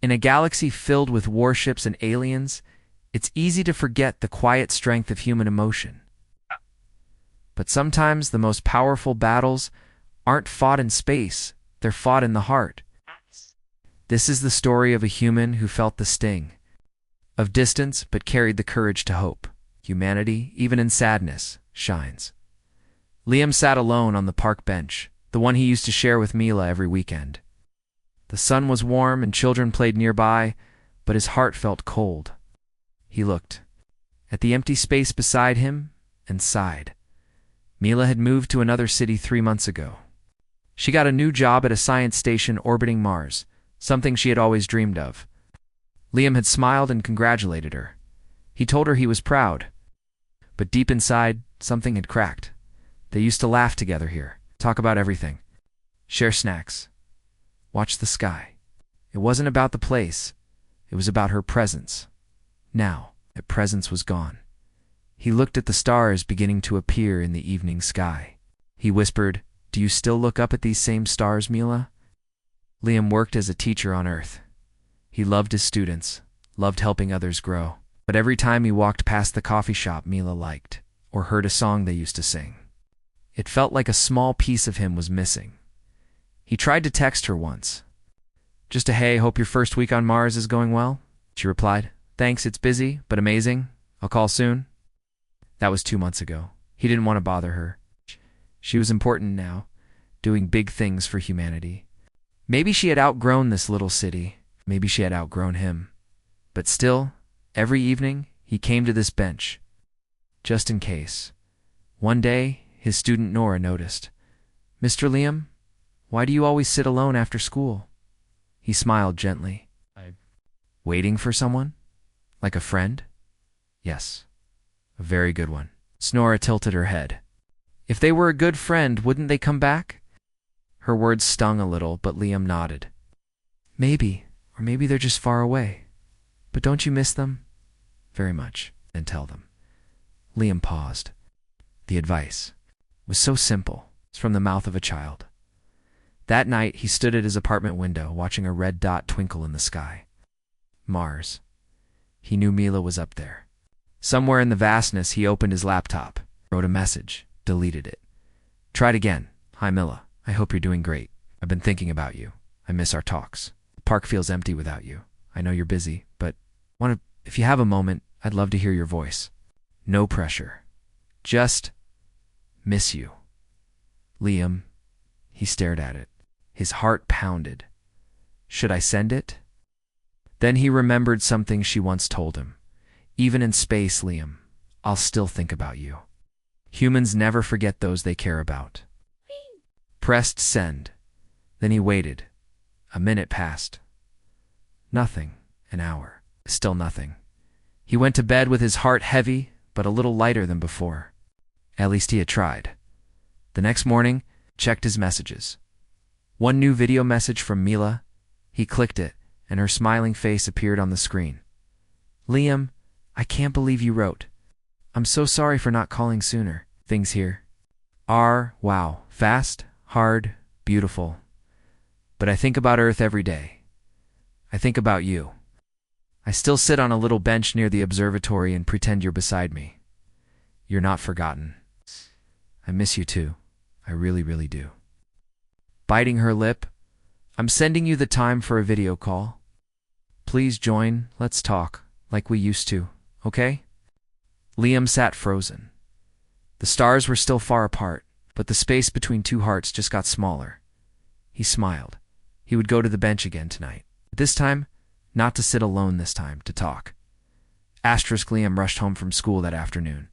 In a galaxy filled with warships and aliens, it's easy to forget the quiet strength of human emotion. But sometimes the most powerful battles aren't fought in space, they're fought in the heart. This is the story of a human who felt the sting of distance but carried the courage to hope. Humanity, even in sadness, shines. Liam sat alone on the park bench, the one he used to share with Mila every weekend. The sun was warm and children played nearby, but his heart felt cold. He looked at the empty space beside him and sighed. Mila had moved to another city 3 months ago. She got a new job at a science station orbiting Mars, something she had always dreamed of. Liam had smiled and congratulated her. He told her he was proud. But deep inside, something had cracked. They used to laugh together here, talk about everything, share snacks, watch the sky. It wasn't about the place. It was about her presence. Now, that presence was gone. He looked at the stars beginning to appear in the evening sky. He whispered, "Do you still look up at these same stars, Mila?" Liam worked as a teacher on Earth. He loved his students, loved helping others grow. But every time he walked past the coffee shop Mila liked, or heard a song they used to sing, it felt like a small piece of him was missing. He tried to text her once. "Just a hey, hope your first week on Mars is going well." She replied, "Thanks, it's busy, but amazing. I'll call soon." That was 2 months ago. He didn't want to bother her. She was important now, doing big things for humanity. Maybe she had outgrown this little city. Maybe she had outgrown him. But still, every evening, he came to this bench, just in case. One day, his student Nora noticed. "Mr. Liam, why do you always sit alone after school?" He smiled gently. Waiting for someone? Like a friend? Yes, a very good one. Nora tilted her head. If they were a good friend, wouldn't they come back? Her words stung a little, but Liam nodded. Maybe, or maybe they're just far away. But don't you miss them? Very much. Then tell them. Liam paused. The advice was so simple. It's from the mouth of a child. That night, he stood at his apartment window, watching a red dot twinkle in the sky. Mars. He knew Mila was up there. Somewhere in the vastness, he opened his laptop, wrote a message, deleted it. Tried again. "Hi, Mila. I hope you're doing great. I've been thinking about you. I miss our talks. The park feels empty without you. I know you're busy, but if you have a moment, I'd love to hear your voice. No pressure. Just miss you." Liam. He stared at it. His heart pounded. Should I send it? Then he remembered something she once told him. Even in space, Liam, I'll still think about you. Humans never forget those they care about. Pressed send. Then he waited. A minute passed. Nothing. An hour. Still nothing. He went to bed with his heart heavy, but a little lighter than before. At least he had tried. The next morning, checked his messages. One new video message from Mila. He clicked it, and her smiling face appeared on the screen. "Liam, I can't believe you wrote. I'm so sorry for not calling sooner. Things here are, wow, fast, hard, beautiful. But I think about Earth every day. I think about you. I still sit on a little bench near the observatory and pretend you're beside me. You're not forgotten. I miss you too. I really, really do." Biting her lip, "I'm sending you the time for a video call. Please join, let's talk, like we used to, okay?" Liam sat frozen. The stars were still far apart, but the space between two hearts just got smaller. He smiled. He would go to the bench again tonight. This time, not to sit alone this time, to talk. Liam rushed home from school that afternoon.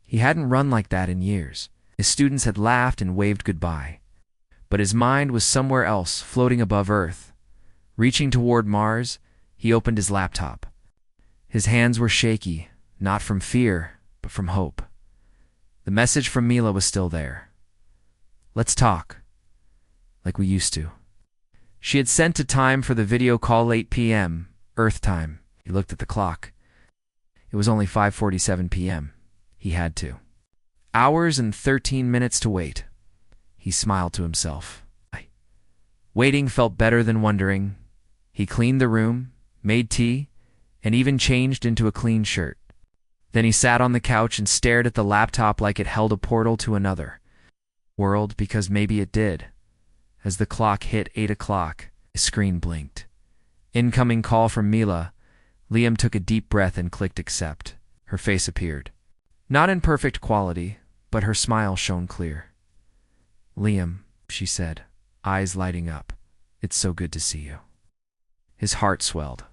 He hadn't run like that in years. His students had laughed and waved goodbye. But his mind was somewhere else, floating above Earth. Reaching toward Mars, he opened his laptop. His hands were shaky, not from fear, but from hope. The message from Mila was still there. "Let's talk, like we used to." She had sent a time for the video call 8 p.m., Earth time. He looked at the clock. It was only 5:47 p.m. He had to. Hours and 13 minutes to wait. He smiled to himself. Waiting felt better than wondering. He cleaned the room, made tea, and even changed into a clean shirt. Then he sat on the couch and stared at the laptop like it held a portal to another world, because maybe it did. As the clock hit 8 o'clock, his screen blinked. Incoming call from Mila. Liam took a deep breath and clicked accept. Her face appeared. Not in perfect quality, but her smile shone clear. "Liam," she said, eyes lighting up. "It's so good to see you." His heart swelled.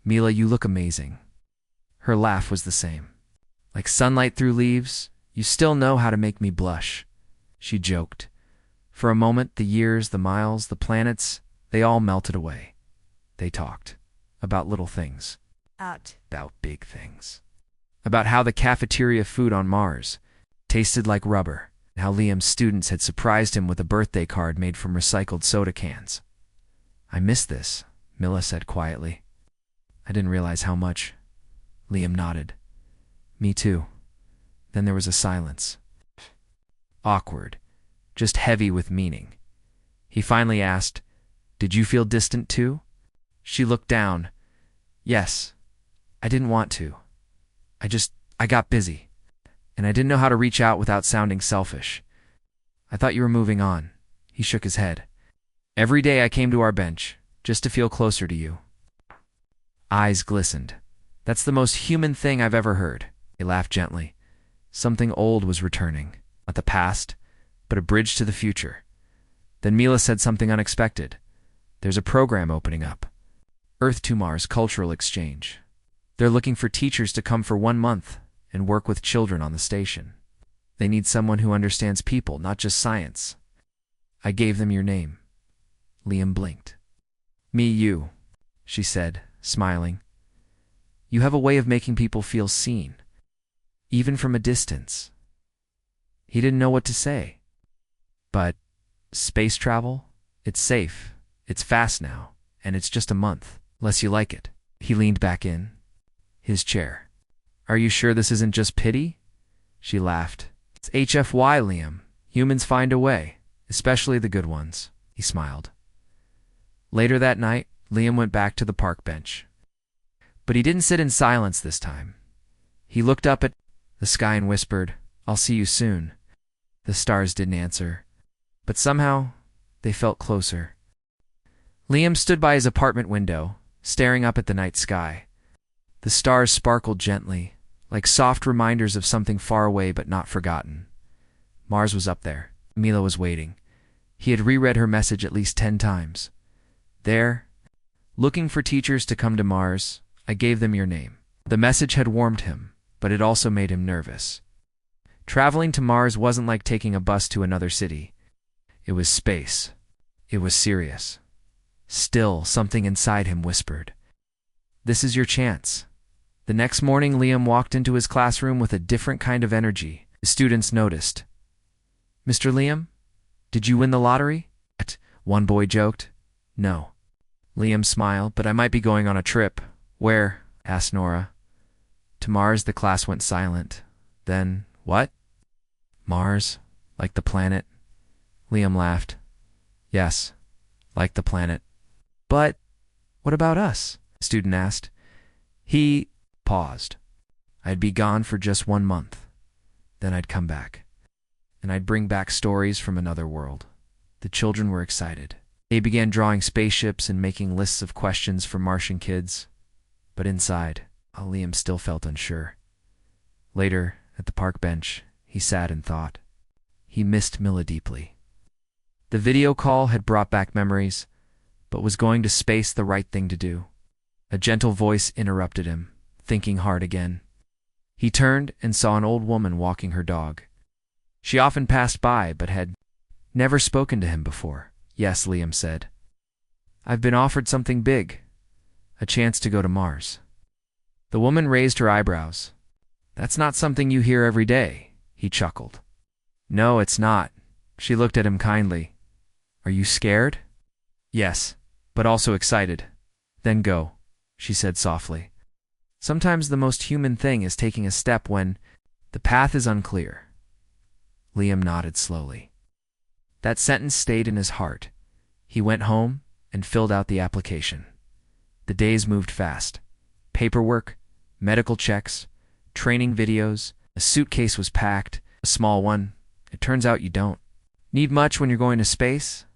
"Mila, you look amazing." Her laugh was the same. "Like sunlight through leaves, you still know how to make me blush," she joked. For a moment, the years, the miles, the planets, they all melted away. They talked. About little things. About big things. About how the cafeteria food on Mars tasted like rubber, and how Liam's students had surprised him with a birthday card made from recycled soda cans. "I miss this," Mila said quietly. "I didn't realize how much." Liam nodded. "Me too." Then there was a silence. Awkward, just heavy with meaning. He finally asked, "Did you feel distant too?" She looked down. "Yes. I didn't want to. I got busy. And I didn't know how to reach out without sounding selfish. I thought you were moving on." He shook his head. "Every day I came to our bench, just to feel closer to you." Eyes glistened. "That's the most human thing I've ever heard." He laughed gently. Something old was returning. Not the past, but a bridge to the future. Then Mila said something unexpected. "There's a program opening up. Earth to Mars Cultural Exchange. They're looking for teachers to come for 1 month and work with children on the station. They need someone who understands people, not just science. I gave them your name." Liam blinked. You," she said, smiling. "You have a way of making people feel seen, even from a distance." He didn't know what to say. "But space travel? It's safe. It's fast now, and it's just a month, unless you like it." He leaned back in his chair. "Are you sure this isn't just pity?" She laughed. "It's HFY, Liam. Humans find a way, especially the good ones." He smiled. Later that night, Liam went back to the park bench. But he didn't sit in silence this time. He looked up at the sky and whispered, "I'll see you soon." The stars didn't answer, but somehow they felt closer. Liam stood by his apartment window, staring up at the night sky. The stars sparkled gently, like soft reminders of something far away but not forgotten. Mars was up there. Mila was waiting. He had reread her message at least 10 times. There, looking for teachers to come to Mars, I gave them your name. The message had warmed him, but it also made him nervous. Traveling to Mars wasn't like taking a bus to another city. It was space. It was serious. Still, something inside him whispered, "This is your chance." The next morning, Liam walked into his classroom with a different kind of energy. The students noticed. "Mr. Liam, did you win the lottery?" One boy joked. "No." Liam smiled. "But I might be going on a trip." "Where?" asked Nora. "To Mars." The class went silent. Then, "What?" "Mars, like the planet." Liam laughed. "Yes, like the planet." "But what about us?" the student asked. He paused. "I'd be gone for just 1 month. Then I'd come back. And I'd bring back stories from another world." The children were excited. They began drawing spaceships and making lists of questions for Martian kids. But inside, Liam still felt unsure. Later, at the park bench, he sat and thought. He missed Mila deeply. The video call had brought back memories, but was going to space the right thing to do? A gentle voice interrupted him, thinking hard again. He turned and saw an old woman walking her dog. She often passed by, but had never spoken to him before. "Yes," Liam said. "I've been offered something big. A chance to go to Mars." The woman raised her eyebrows. "That's not something you hear every day," he chuckled. "No, it's not." She looked at him kindly. "Are you scared?" "Yes, but also excited." "Then go," she said softly. Sometimes the most human thing is taking a step when the path is unclear. Liam nodded slowly. That sentence stayed in his heart. He went home and filled out the application. The days moved fast. Paperwork, medical checks, training videos, a suitcase was packed, a small one. It turns out you don't need much when you're going to space.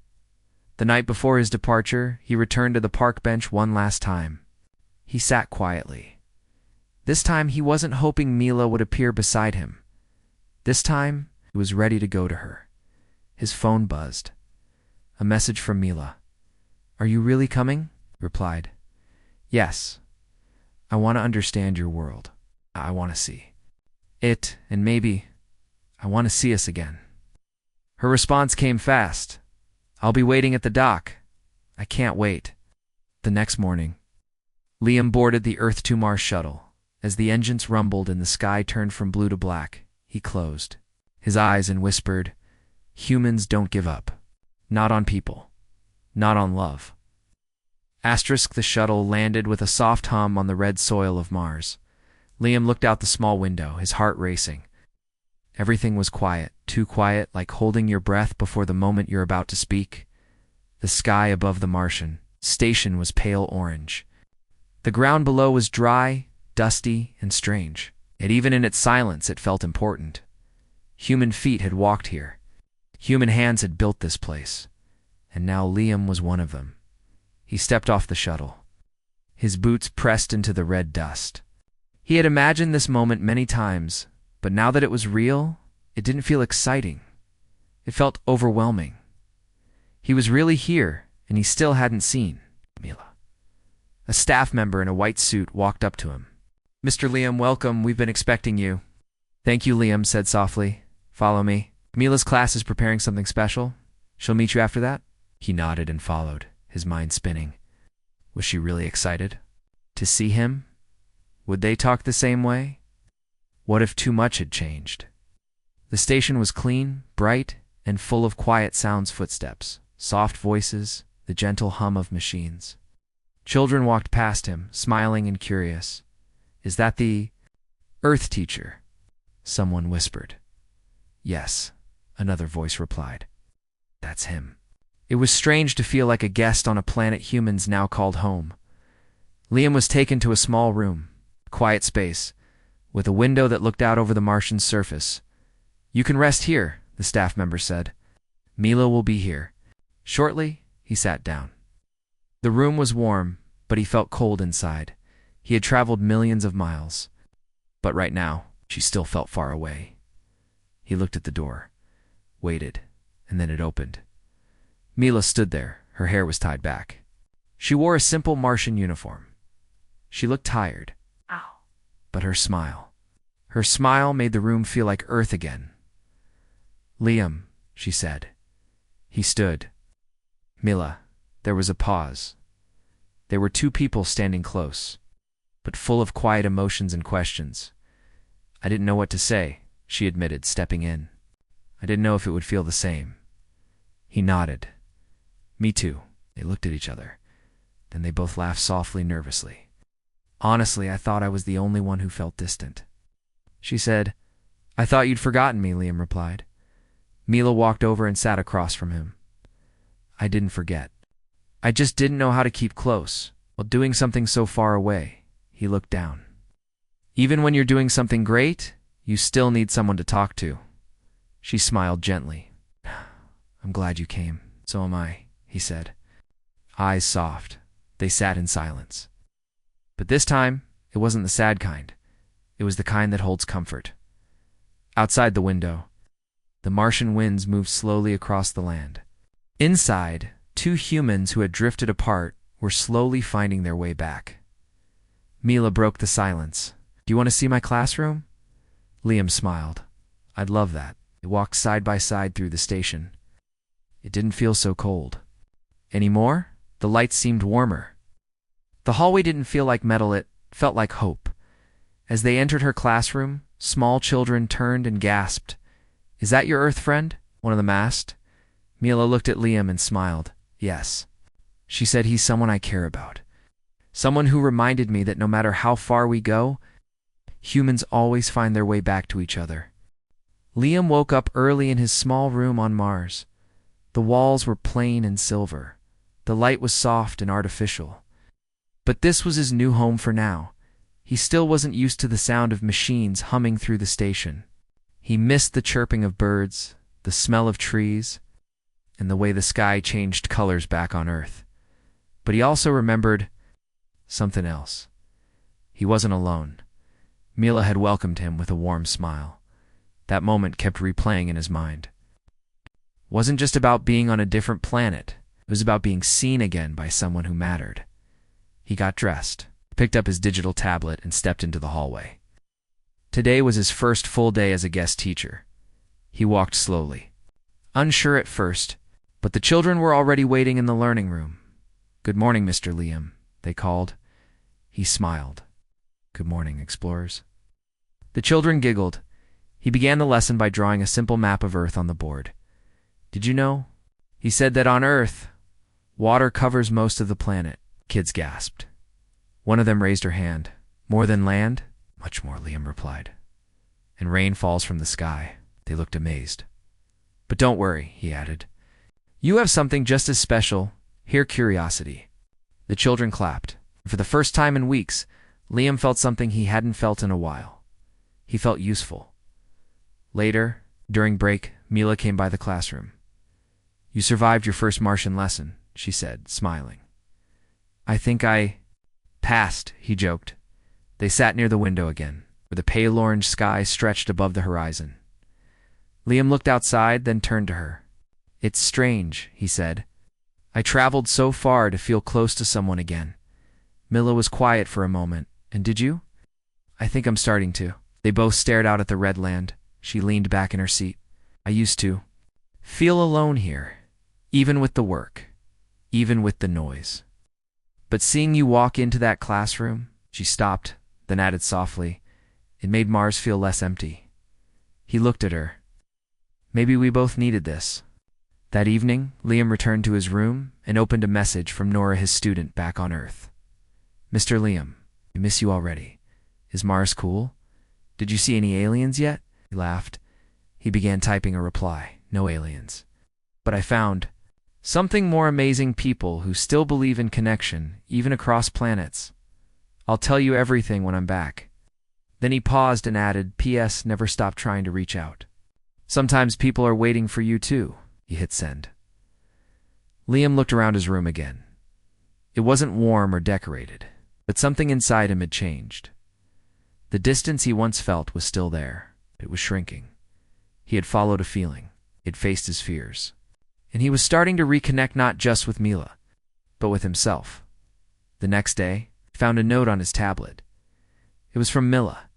The night before his departure, he returned to the park bench one last time. He sat quietly. This time he wasn't hoping Mila would appear beside him. This time he was ready to go to her. His phone buzzed. A message from Mila. "Are you really coming?" He replied. "Yes. I want to understand your world. I want to see it, and maybe I want to see us again." Her response came fast. "I'll be waiting at the dock. I can't wait." The next morning, Liam boarded the Earth to Mars shuttle. As the engines rumbled and the sky turned from blue to black, he closed his eyes and whispered, "Humans don't give up. Not on people. Not on love." The shuttle landed with a soft hum on the red soil of Mars. Liam looked out the small window, his heart racing. Everything was quiet, too quiet, like holding your breath before the moment you're about to speak. The sky above the Martian station was pale orange. The ground below was dry, dusty, and strange. Yet even in its silence, it felt important. Human feet had walked here. Human hands had built this place. And now Liam was one of them. He stepped off the shuttle. His boots pressed into the red dust. He had imagined this moment many times, but now that it was real, it didn't feel exciting. It felt overwhelming. He was really here, and he still hadn't seen Mila. A staff member in a white suit walked up to him. "Mr. Liam, welcome. We've been expecting you." "Thank you," Liam said softly. "Follow me. Mila's class is preparing something special. She'll meet you after that." He nodded and followed, his mind spinning. Was she really excited to see him? Would they talk the same way? What if too much had changed? The station was clean, bright, and full of quiet sounds, footsteps, soft voices, the gentle hum of machines. Children walked past him, smiling and curious. "Is that the Earth teacher?" Someone whispered. "Yes," another voice replied. "That's him." It was strange to feel like a guest on a planet humans now called home. Liam was taken to a small room, quiet space, with a window that looked out over the Martian surface. "You can rest here," the staff member said. "Mila will be here." Shortly, he sat down. The room was warm, but he felt cold inside. He had traveled millions of miles. But right now, she still felt far away. He looked at the door, waited, and then it opened. Mila stood there. Her hair was tied back. She wore a simple Martian uniform. She looked tired. But her smile made the room feel like Earth again. "Liam," she said. He stood. "Mila." There was a pause. There were two people standing close, but full of quiet emotions and questions. "I didn't know what to say," she admitted, stepping in. "I didn't know if it would feel the same." He nodded. "Me too." They looked at each other. Then they both laughed softly, nervously. "Honestly, I thought I was the only one who felt distant." She said, "I thought you'd forgotten me," Liam replied. Mila walked over and sat across from him. "I didn't forget. I just didn't know how to keep close while doing something so far away." He looked down. "Even when you're doing something great, you still need someone to talk to." She smiled gently. "I'm glad you came." "So am I," he said. Eyes soft, they sat in silence. But this time, it wasn't the sad kind. It was the kind that holds comfort. Outside the window, the Martian winds moved slowly across the land. Inside, two humans who had drifted apart were slowly finding their way back. Mila broke the silence. "Do you want to see my classroom?" Liam smiled. "I'd love that." They walked side by side through the station. It didn't feel so cold. Anymore, the lights seemed warmer. The hallway didn't feel like metal, it felt like hope. As they entered her classroom, small children turned and gasped. "Is that your Earth friend?" one of them asked. Mila looked at Liam and smiled. "Yes." She said, "He's someone I care about. Someone who reminded me that no matter how far we go, humans always find their way back to each other." Liam woke up early in his small room on Mars. The walls were plain and silver. The light was soft and artificial. But this was his new home for now. He still wasn't used to the sound of machines humming through the station. He missed the chirping of birds, the smell of trees, and the way the sky changed colors back on Earth. But he also remembered something else. He wasn't alone. Mila had welcomed him with a warm smile. That moment kept replaying in his mind. It wasn't just about being on a different planet. It was about being seen again by someone who mattered. He got dressed, picked up his digital tablet, and stepped into the hallway. Today was his first full day as a guest teacher. He walked slowly, unsure at first, but the children were already waiting in the learning room. "Good morning, Mr. Liam," they called. He smiled. "Good morning, explorers." The children giggled. He began the lesson by drawing a simple map of Earth on the board. "Did you know?" He said that on Earth, water covers most of the planet. Kids gasped. One of them raised her hand. "More than land?" "Much more," Liam replied. "And rain falls from the sky." They looked amazed. "But don't worry," he added. "You have something just as special. Hear curiosity." The children clapped. For the first time in weeks, Liam felt something he hadn't felt in a while. He felt useful. Later, during break, Mila came by the classroom. "You survived your first Martian lesson," she said, smiling. "I think I passed," he joked. They sat near the window again, where the pale orange sky stretched above the horizon. Liam looked outside, then turned to her. "It's strange," he said. "I traveled so far to feel close to someone again." Mila was quiet for a moment. "And did you?" "I think I'm starting to." They both stared out at the red land. She leaned back in her seat. "I used to feel alone here, even with the work, even with the noise. But seeing you walk into that classroom," she stopped, then added softly, "it made Mars feel less empty." He looked at her. Maybe we both needed this. That evening, Liam returned to his room and opened a message from Nora, his student back on Earth. "Mr. Liam, I miss you already. Is Mars cool? Did you see any aliens yet?" He laughed. He began typing a reply. "No aliens. But I found something more amazing: people who still believe in connection, even across planets. I'll tell you everything when I'm back." Then he paused and added, "P.S. Never stop trying to reach out. Sometimes people are waiting for you too." He hit send. Liam looked around his room again. It wasn't warm or decorated, but something inside him had changed. The distance he once felt was still there. It was shrinking. He had followed a feeling. He had faced his fears. And he was starting to reconnect not just with Mila, but with himself. The next day, he found a note on his tablet. It was from Mila.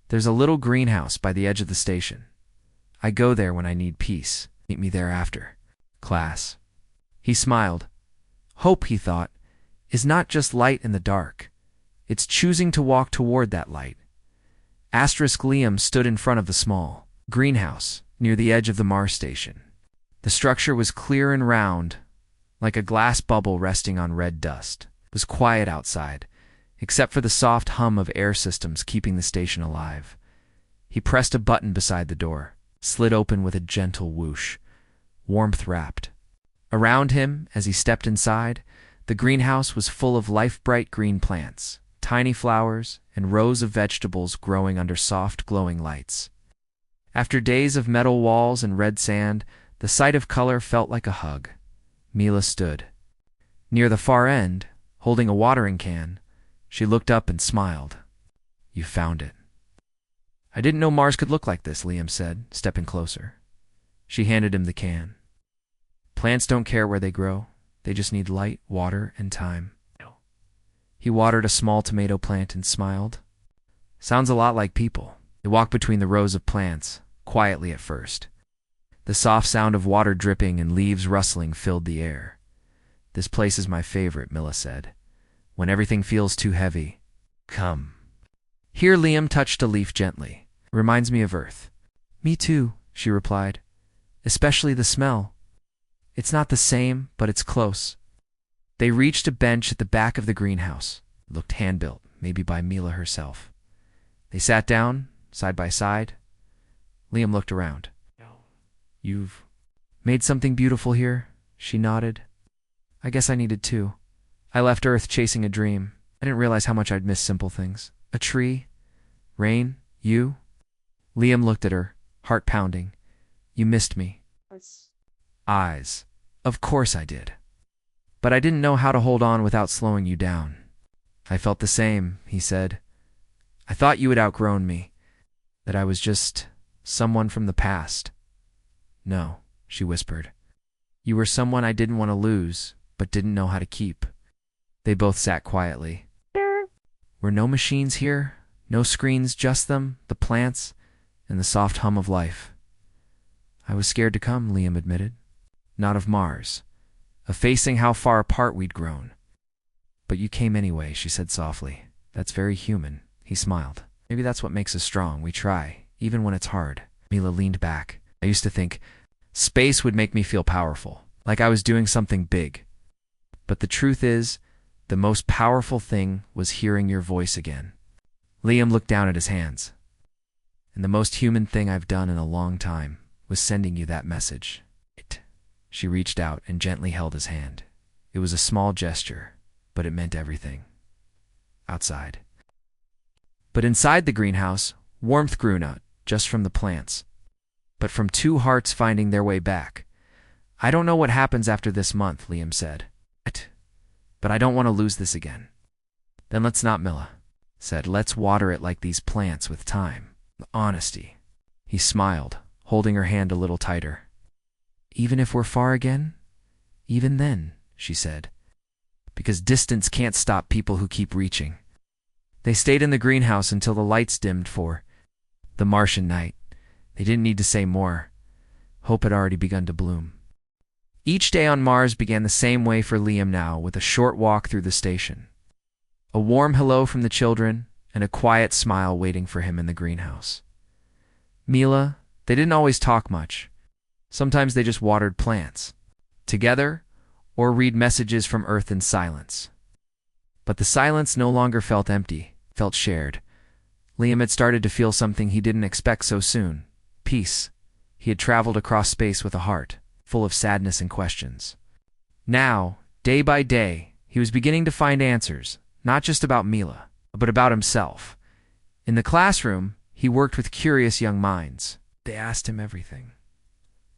"There's a little greenhouse by the edge of the station. I go there when I need peace. Meet me there after class." He smiled. Hope, he thought, is not just light in the dark. It's choosing to walk toward that light. Liam stood in front of the small greenhouse near the edge of the Mars station. The structure was clear and round, like a glass bubble resting on red dust. It was quiet outside, except for the soft hum of air systems keeping the station alive. He pressed a button beside the door, slid open with a gentle whoosh, warmth wrapped. Around him, as he stepped inside, the greenhouse was full of life-bright green plants, tiny flowers, and rows of vegetables growing under soft, glowing lights. After days of metal walls and red sand, the sight of color felt like a hug. Mila stood. Near the far end, holding a watering can, she looked up and smiled. "You found it." "I didn't know Mars could look like this," Liam said, stepping closer. She handed him the can. "Plants don't care where they grow. They just need light, water, and time." He watered a small tomato plant and smiled. "Sounds a lot like people." They walked between the rows of plants, quietly at first. The soft sound of water dripping and leaves rustling filled the air. "This place is my favorite," Mila said. "When everything feels too heavy, come." Here Liam touched a leaf gently. "Reminds me of Earth." "Me too," she replied. "Especially the smell. It's not the same, but it's close." They reached a bench at the back of the greenhouse. It looked hand-built, maybe by Mila herself. They sat down, side by side. Liam looked around. "You've made something beautiful here?" She nodded. "I guess I needed to." I left Earth chasing a dream. I didn't realize how much I'd miss simple things. A tree, rain, you. Liam looked at her, heart pounding. You missed me. Eyes. Of course I did. But I didn't know how to hold on without slowing you down. I felt the same, he said. I thought you had outgrown me, that I was just someone from the past. No, she whispered. You were someone I didn't want to lose, but didn't know how to keep. They both sat quietly. Were no machines here, no screens, just them, the plants, and the soft hum of life. I was scared to come, Liam admitted. Not of Mars, of facing how far apart we'd grown. But you came anyway, she said softly. That's very human. He smiled. Maybe that's what makes us strong. We try, even when it's hard. Mila leaned back. I used to think space would make me feel powerful, like I was doing something big. But the truth is, the most powerful thing was hearing your voice again. Liam looked down at his hands. And the most human thing I've done in a long time was sending you that message. She reached out and gently held his hand. It was a small gesture, but it meant everything. Outside. But inside the greenhouse, warmth grew not just from the plants, but from two hearts finding their way back. I don't know what happens after this month, Liam said. But I don't want to lose this again. Then let's not, Mila said. Let's water it like these plants with time. Honesty. He smiled, holding her hand a little tighter. Even if we're far again? Even then, she said. Because distance can't stop people who keep reaching. They stayed in the greenhouse until the lights dimmed for the Martian night. They didn't need to say more. Hope had already begun to bloom. Each day on Mars began the same way for Liam now, with a short walk through the station. A warm hello from the children, and a quiet smile waiting for him in the greenhouse. Mila, they didn't always talk much. Sometimes they just watered plants, together, or read messages from Earth in silence. But the silence no longer felt empty, felt shared. Liam had started to feel something he didn't expect so soon. Peace. He had traveled across space with a heart, full of sadness and questions. Now, day by day, he was beginning to find answers, not just about Mila, but about himself. In the classroom, he worked with curious young minds. They asked him everything.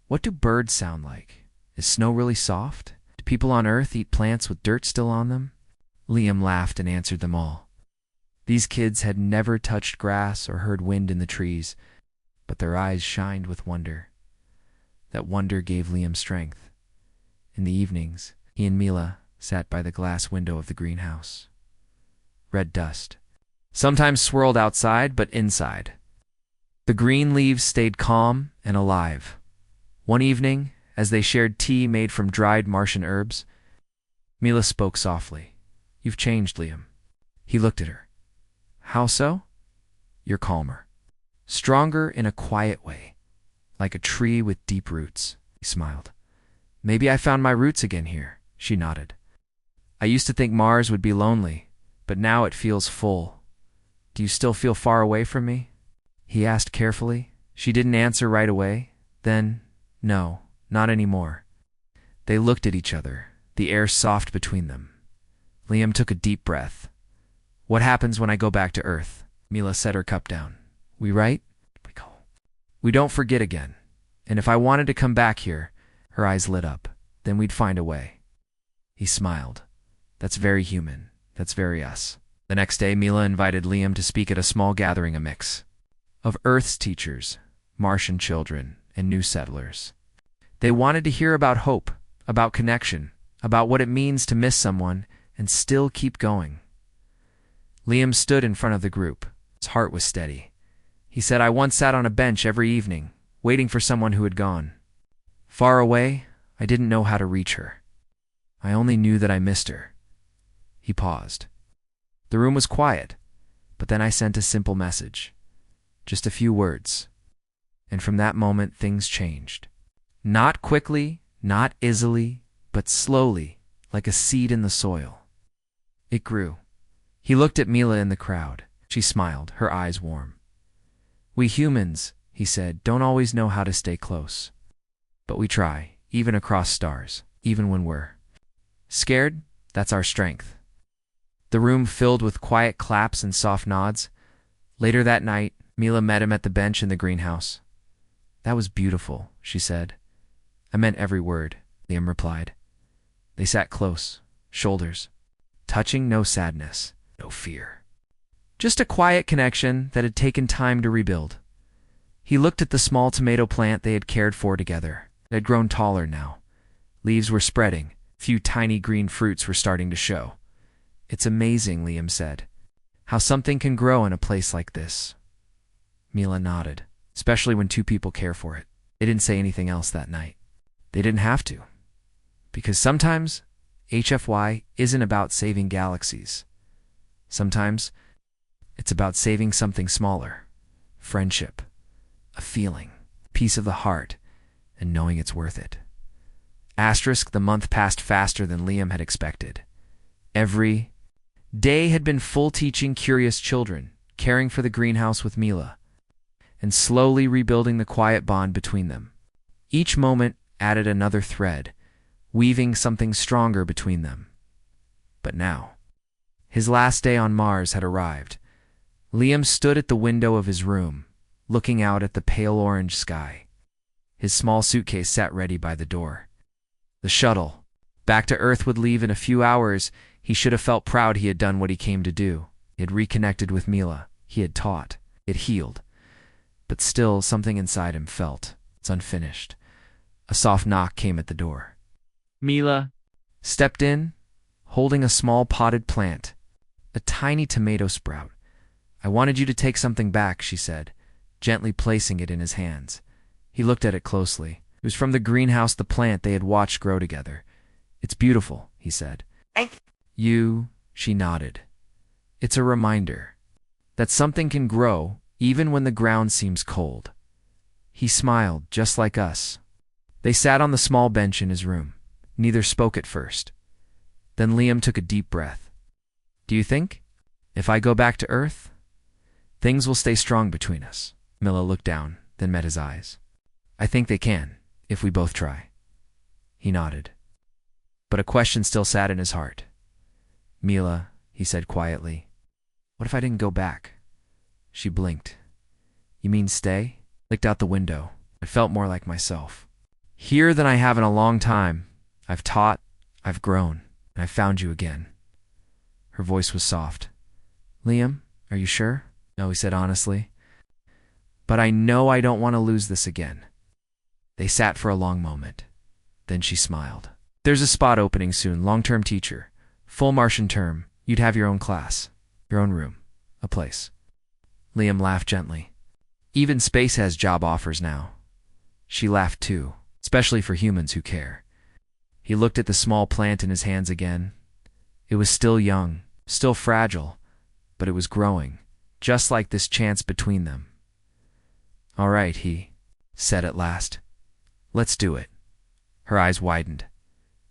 What do birds sound like? Is snow really soft? Do people on Earth eat plants with dirt still on them? Liam laughed and answered them all. These kids had never touched grass or heard wind in the trees, but their eyes shined with wonder. That wonder gave Liam strength. In the evenings, he and Mila sat by the glass window of the greenhouse. Red dust. Sometimes swirled outside, but inside. The green leaves stayed calm and alive. One evening, as they shared tea made from dried Martian herbs, Mila spoke softly. You've changed, Liam. He looked at her. How so? You're calmer. Stronger in a quiet way. Like a tree with deep roots. He smiled. Maybe I found my roots again here, she nodded. I used to think Mars would be lonely, but now it feels full. Do you still feel far away from me? He asked carefully. She didn't answer right away. Then, no, not anymore. They looked at each other, the air soft between them. Liam took a deep breath. What happens when I go back to Earth? Mila set her cup down. We write? We don't forget again. And if I wanted to come back here, her eyes lit up, then we'd find a way. He smiled. That's very human. That's very us. The next day, Mila invited Liam to speak at a small gathering, a mix of Earth's teachers, Martian children, and new settlers. They wanted to hear about hope, about connection, about what it means to miss someone and still keep going. Liam stood in front of the group. His heart was steady. He said, I once sat on a bench every evening, waiting for someone who had gone. Far away, I didn't know how to reach her. I only knew that I missed her. He paused. The room was quiet, but then I sent a simple message. Just a few words. And from that moment, things changed. Not quickly, not easily, but slowly, like a seed in the soil. It grew. He looked at Mila in the crowd. She smiled, her eyes warm. We humans, he said, don't always know how to stay close. But we try, even across stars, even when we're scared, That's our strength." The room filled with quiet claps and soft nods. Later that night, Mila met him at the bench in the greenhouse. "That was beautiful," she said. "I meant every word," Liam replied. They sat close, shoulders touching, no sadness, no fear. Just a quiet connection that had taken time to rebuild. He looked at the small tomato plant they had cared for together. It had grown taller now. Leaves were spreading. Few tiny green fruits were starting to show. "It's amazing," Liam said, "how something can grow in a place like this." Mila nodded, especially when two people care for it. They didn't say anything else that night. They didn't have to. Because sometimes HFY isn't about saving galaxies. Sometimes it's about saving something smaller. Friendship, a feeling, peace of the heart, and knowing it's worth it. The month passed faster than Liam had expected. Every day had been full teaching curious children, caring for the greenhouse with Mila, and slowly rebuilding the quiet bond between them. Each moment added another thread, weaving something stronger between them. But now, his last day on Mars had arrived. Liam stood at the window of his room, looking out at the pale orange sky. His small suitcase sat ready by the door. The shuttle, back to Earth, would leave in a few hours. He should have felt proud he had done what he came to do. He had reconnected with Mila. He had taught. It healed. But still, something inside him felt it's unfinished. A soft knock came at the door. Mila stepped in, holding a small potted plant, a tiny tomato sprout. "I wanted you to take something back," she said, gently placing it in his hands. He looked at it closely. It was from the greenhouse, the plant they had watched grow together. "It's beautiful," he said. She nodded. "It's a reminder that something can grow even when the ground seems cold." He smiled, just like us. They sat on the small bench in his room. Neither spoke at first. Then Liam took a deep breath. "Do you think, if I go back to Earth, things will stay strong between us?" Mila looked down, then met his eyes. "I think they can, if we both try." He nodded. But a question still sat in his heart. "Mila," he said quietly, "what if I didn't go back?" She blinked. "You mean stay?" Looked out the window. It felt more like myself. "Here than I have in a long time. I've taught, I've grown, and I've found you again." Her voice was soft. "Liam, are you sure?" "No," he said honestly. "But I know I don't want to lose this again." They sat for a long moment. Then she smiled. "There's a spot opening soon, long-term teacher. Full Martian term. You'd have your own class, your own room, a place." Liam laughed gently. "Even space has job offers now." She laughed too, especially for humans who care. He looked at the small plant in his hands again. It was still young, still fragile, but it was growing, just like this chance between them. "All right," he said at last. "Let's do it." Her eyes widened.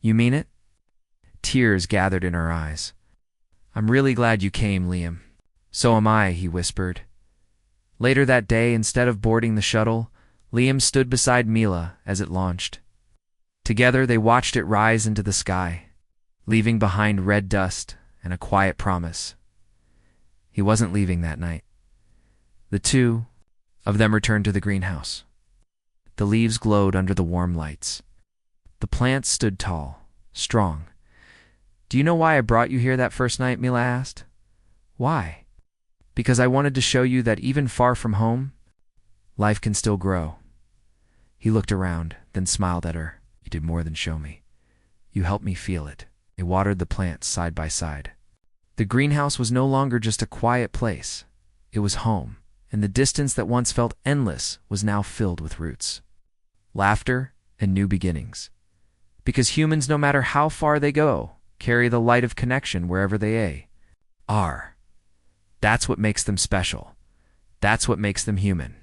"You mean it?" Tears gathered in her eyes. "I'm really glad you came, Liam." "So am I," he whispered. Later that day, instead of boarding the shuttle, Liam stood beside Mila as it launched. Together they watched it rise into the sky, leaving behind red dust and a quiet promise. He wasn't leaving that night. The two of them returned to the greenhouse. The leaves glowed under the warm lights. The plants stood tall, strong. "Do you know why I brought you here that first night?" Mila asked. "Why?" "Because I wanted to show you that even far from home, life can still grow." He looked around, then smiled at her. "You did more than show me. You helped me feel it." They watered the plants side by side. The greenhouse was no longer just a quiet place. It was home, and the distance that once felt endless was now filled with roots, laughter, and new beginnings. Because humans, no matter how far they go, carry the light of connection wherever they are. That's what makes them special. That's what makes them human.